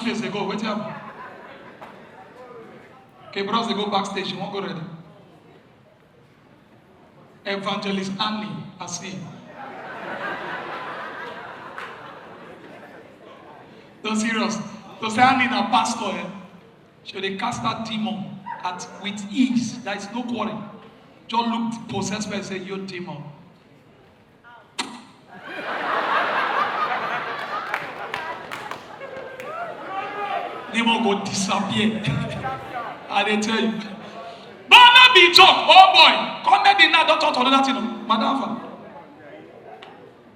face, they go, wait here. Okay, bros, they go backstage, you won't go ready. Evangelist Annie, I see. No serious. To say Annie, a pastor, should they cast that demon with ease? There is no quarrel. Just look possessed by and say, you demon. Demon go disappear. I they tell you. But not be joke. Oh boy. Come back in now. Don't talk to another thing. Madam.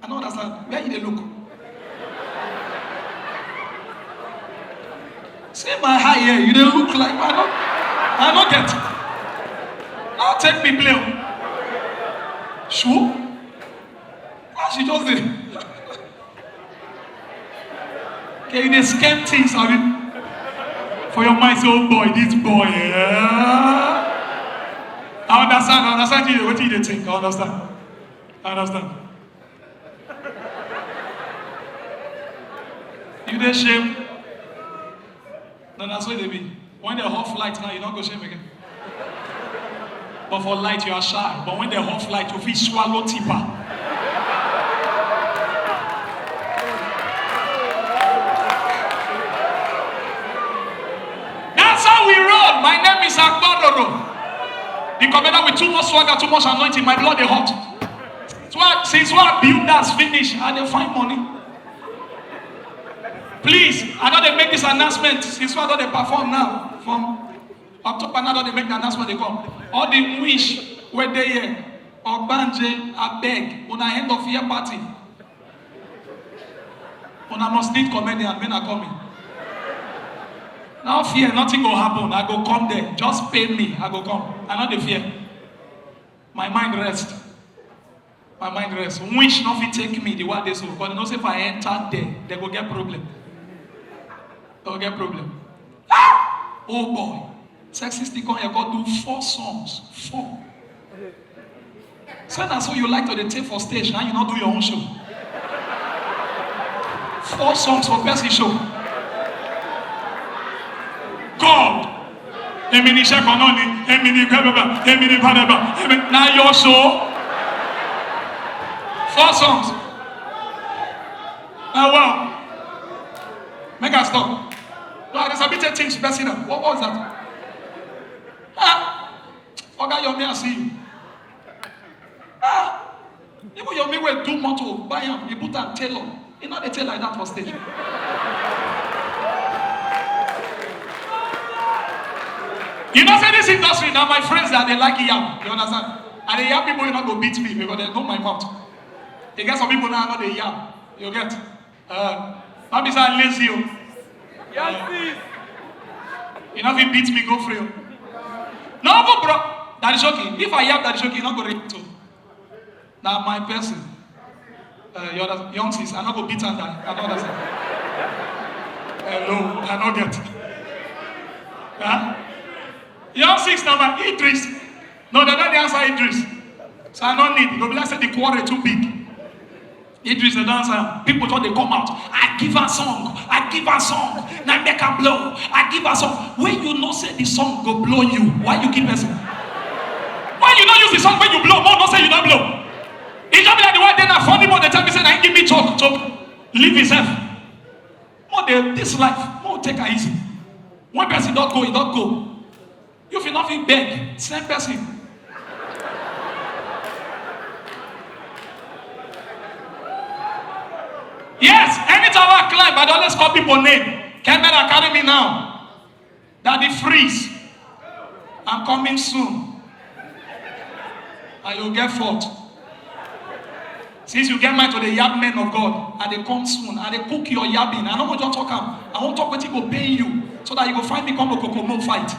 I don't understand. Where you they look? See my hair here. You they look like I don't get it. Now take me play. Sure? She just did. Okay, they scam things, have you? For your mind, say, oh boy, this boy, yeah. I understand you, what do you think? I understand. You dey shame? No, that's what they be. When they're off light now, you don't go shame again. But for light, you are shy. But when they're off light, you feel swallow tipper. My name is Akbadoro. The commander with too much swagger, too much anointing, my blood is hot. Since what builders finish, and they find money. Please, I know they make this announcement. Since what they perform now, from October now they make the announcement, they come. All the wish where they here, Ogbanje, Abeg, on a end of year party. On a must need comedian, men are coming. Now fear, nothing will happen. I go come there. Just pay me. I go come. I know the fear. My mind rest. Wish nothing take me the way they so. Because they know say if I enter there, they will get problem. Ah! Oh boy. Sexy stick on here got do 4 songs. 4. So that's what you like to take for stage. Now you not do your own show. 4 songs for Percy show. God, Emini Shekononi, Emini Kwebeba, Emini Padeba, now your show. 4 songs. Oh wow. Make us stop. No, there's a bit of things pressing up. What was that? Okay, your me, I see you. Even your me will do more to buy him. You put a tailor. You know they tell like that for stage. You know, say this industry now, my friends that they like yam. You understand? And the yam people, you not go beat me because they know my mouth. You get some people now know the yam. You get? Not be so lazy. Yes, you know, if he beats me, go free. No, but bro, that is okay. If I yam, that is okay. You not go read to. Now my person, young sis, I not go beat and die. I don't understand. Hello, I don't get. Huh? Young 6 number Idris. No, they don't answer Idris. So I don't need. Go be like say the quarrel too big. Idris the dancer. People thought they come out. I give her song. Now make her blow. I give her song. When you know say the song go blow you, why you keep messing? Why you don't use the song when you blow? More not say you don't blow. It just be like the one day na funny more they tell me say I give me talk. Leave yourself. More this life. More take her easy. One person don't go, he don't go. You feel nothing beg, same person. Yes, anytime I climb, I don't always call people name. Camera carry me now. Daddy freeze. I'm coming soon. And you'll get fought. Since you get mine to the yab men of God, and they come soon, and they cook your yabbing. I don't want you to talk. I won't talk what you go pay you, so that you go find me come to Kokomo fight.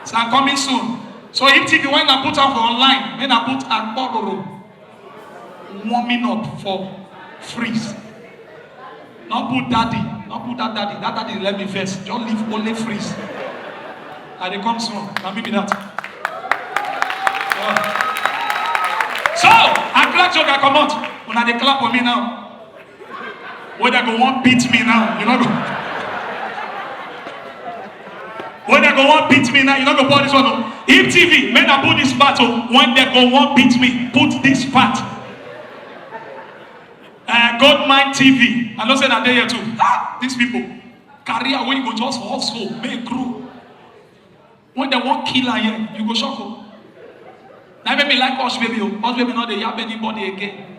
So I'm coming soon. So if TV when I put out for online, when I put Akbadoro warming up for freeze. Not put daddy. Not put that daddy. That daddy let me first. Just leave only freeze. And they come soon. Can maybe that. Yeah. So I clap joke I come out. When they clap for me now. When they go want beat me now, you know go. When they go want beat me now, you know go put this one. If TV, when I put this part, when they go want beat me, put this part. Goldmine TV. I know say that they here too. These people career when you go just hustle, make grow. When they want killer here, you go shock. Now make me like Hush Baby. Hush Baby not they yap anybody again.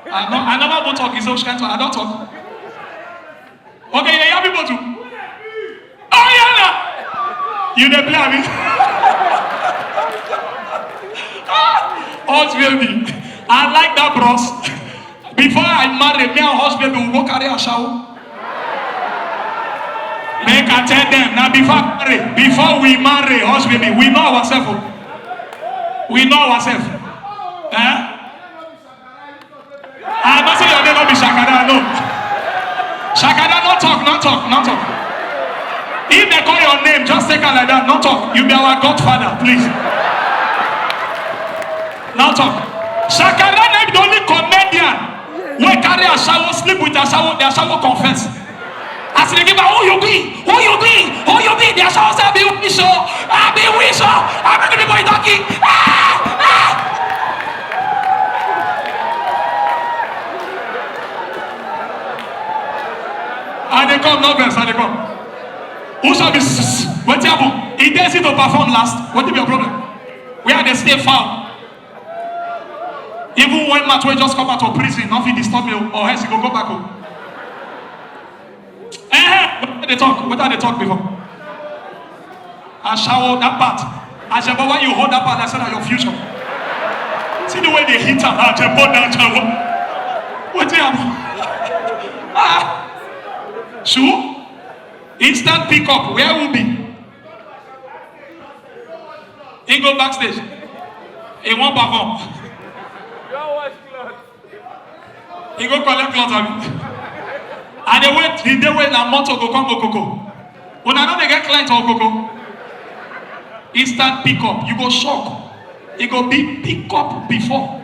I never go talk. It's so kind. I don't talk. Okay, you hear people too. Oh yeah, you dey play me. Hush Baby, I like that bros. Before I marry, me and Hush Baby will go carry a shower. Make I tell them now before we marry, Hush Baby, we know ourselves. We know ourselves. I don't say your name will be Shakada, no. Shakada, not talk. If they call your name, just take her like that, not talk. You be our godfather, please. Not talk. Shakada name the only comedian we carry a shower, sleep with a shower, their shower confess. As they give her, who you be? Their shower say, I be wish, I'm not gonna be talking. And they come, no verse, and they come. Who shall be what happened? He dares to perform last. What will be your problem? Where they stay foul. Even when Matway just come out of prison, nothing disturb me, or else he go back home. What are they talk before? I shower that part. I said, but when you hold that part, I said that your future. See the way they hit her. I said, but that shower. What happened? Sure? Instant pickup. Where will be? He go backstage. He won't perform. He go collect clothes. And they wait and motor go come go coco. When I know they get clients or coco. Instant pickup. You go shock. It go be pick up before.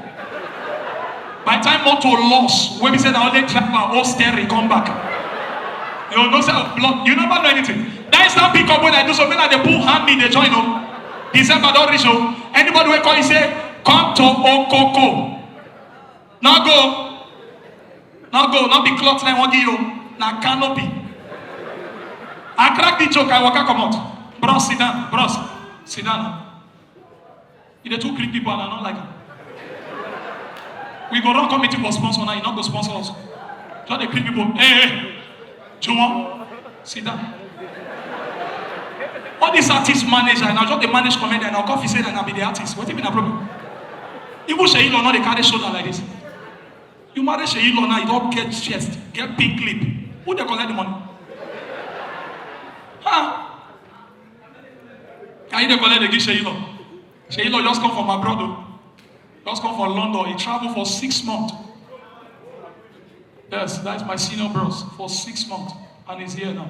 By the time motor lost, when we said I only driver or steering come back. You know say blood. You never know anything. That instant pickup when I do something like they pull hand me, they join up. December don't reach up. Anybody will call you say, come to Okoko. Now go. Not be cloth line won't give you. Now canopy. I crack the joke, I walk come out. Bros, sit down. Bros, sit down. If the two Greek people and I don't like it. We go run committee for sponsor now, you not go sponsor us. Just the Greek people, hey, Juwan, sit down. All these artists manager, and I just the manage comedian, and I'll coffee say that I'll be the artist. What even a problem? Even Sheila, not they carry shoulder like this. You marry Sheila now, you don't get chest, get big clip. Who they collect the money? Huh? Can you collect the gift Sheila? Sheila just come from abroad. Just come from London. He traveled for 6 months. Yes, that's my senior bros for 6 months. And he's here now.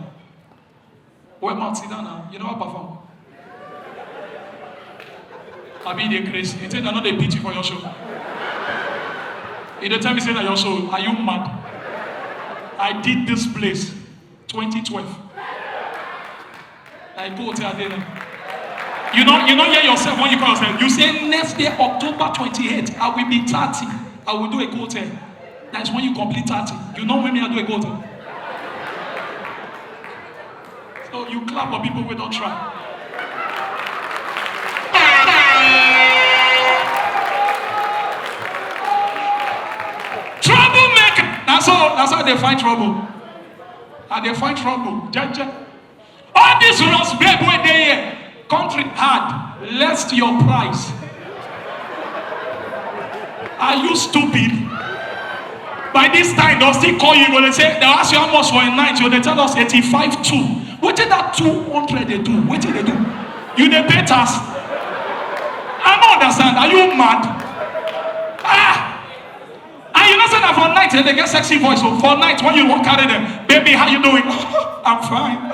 Where Matt sit down now? You know how to perform? I mean, they're crazy. You think they're not a pity for your show? If they tell me say that your show, are you mad? I did this place 2012. I go to there. You don't hear yourself when you call yourself. You say next day, October 28th, I will be 30. I will do a hotel. That's when you complete 30. You know when I do a hotel. So you clap for people who don't try. Troublemaker. That's how they find trouble. And they find trouble. All these rules, babe, where they here. Country hard, lest your price. Are you stupid? By this time, they'll still call you, they'll say, they'll ask you how much for a night, they tell us 85.2. What did that 200 they do? What did they do? You they pay tax. I don't understand. Are you mad? And you know say that for night, they get sexy voice. So for night, when you walk carry them, baby, how you doing? I'm fine.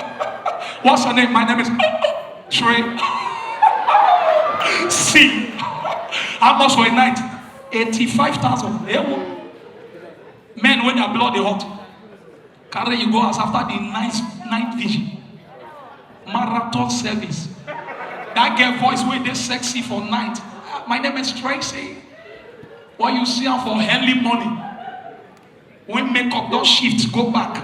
What's your name? My name is Trey. See, how much for a night? 85,000. Men when their blood they hot, carry you go as after the night vigil, marathon service. That girl voice way they sexy for night. My name is Tracy. What you see her for early morning. When makeup don't shift, go back.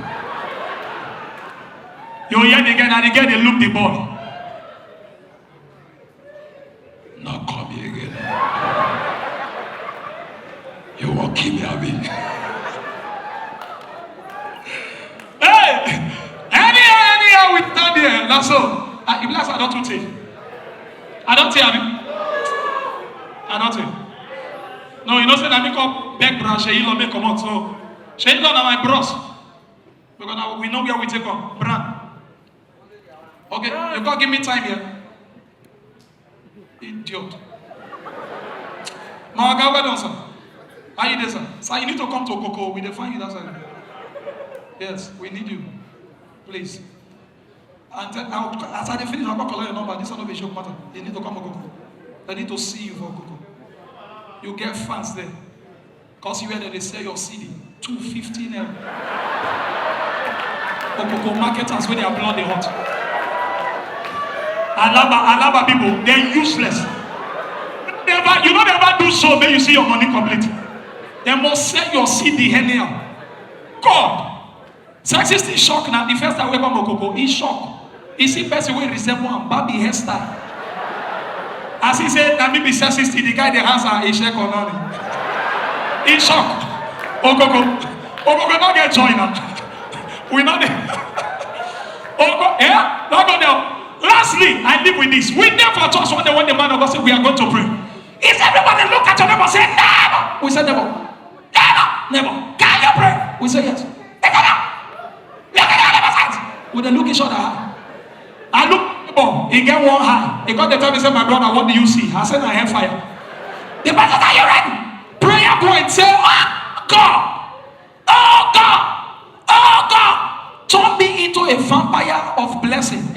You hear the girl and the girl they look the boy. Now come here again. You won't keep me away. Hey! Anyhow, we stand there. That's all. If that's I don't take. I don't tell you. I don't tell. No, you know, say I make up back branch, she don't make come out. So, she don't know my bros. Because now we know where we take up. Brand. Okay, you can't give me time here. Idiot. Mawaga, well done, sir. How you there, sir? Sir, you need to come to Okoko. We define you that side. Yes, we need you. Please. And as I finish, I'm going to collect your number. This is not a joke matter. You need to come to Okoko. I need to see you for Okoko. You get fans there. Because you hear that they sell your CD. 250 now. Okoko marketers where they are blood they hot. Alaba people, they're useless. You don't ever do so when you see your money complete. They must sell your CD anyhow. God. Sexist is shock now. The first time we come to Okoko, he's shocked. He see person will resemble a baby hairstyle. As he said, that maybe sexist, the guy that has a check on money. He's shocked. Okoko not get joined now. We're not there. Yeah? Not go there. Lastly, I live with this. We never church one day when the man of God said we are going to pray. Is everybody look at your neighbor and say, never? We say never. Never. Can you pray? We say yes. Look at your neighbor's eyes. We then look each other. I look, he get one eye. He got the time he said, my brother, what do you see? I said, I have fire. The man said, are you ready? Prayer point, say, oh God. Oh God. Oh God. Turn me into a vampire of blessing.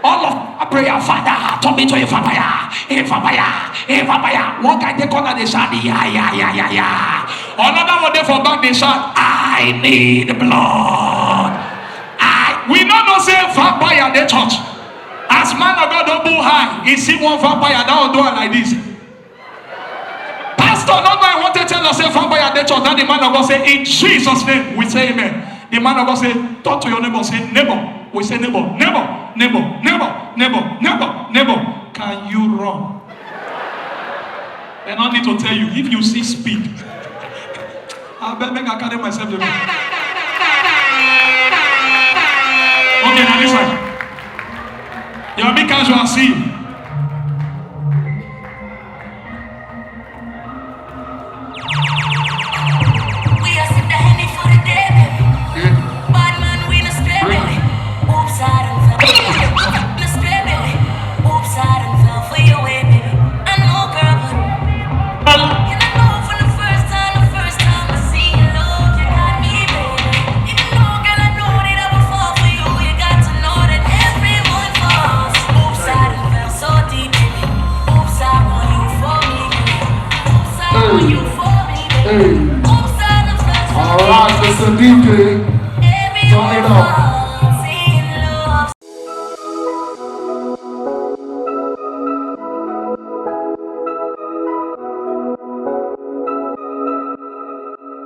All of prayer, Father, turn me to a vampire. One guy they call that they shout, yeah. Another one they for back they shout, I need blood. We don't say vampire they church. As man of God don't go high, he see one vampire that will do it like this. Pastor, not I want to tell us say vampire they church. Then the man of God say, in Jesus' name, we say amen. The man of God say, talk to your neighbor, say neighbor. We say neighbor. Can you run? I don't need to tell you. If you see speed, I bet I carry myself to me. Okay, now this one. You're big casual, see. We are sip the Henny for the day, baby. Bad man, we no stray, baby. Oops, I done fell. No stray, baby. Oops, I done fell for your way, baby. I know, girl, but you don't know from the first time I see you, love, you got me, baby. Even though, girl, I know that I will fall for you, you got to know that everyone falls. Oops, I done fell so deep, baby. Oops, I want you for me, baby. Oops, I want you for me, baby. Oops, I done fell so deep. Alright, Mr. DJ, turn it up.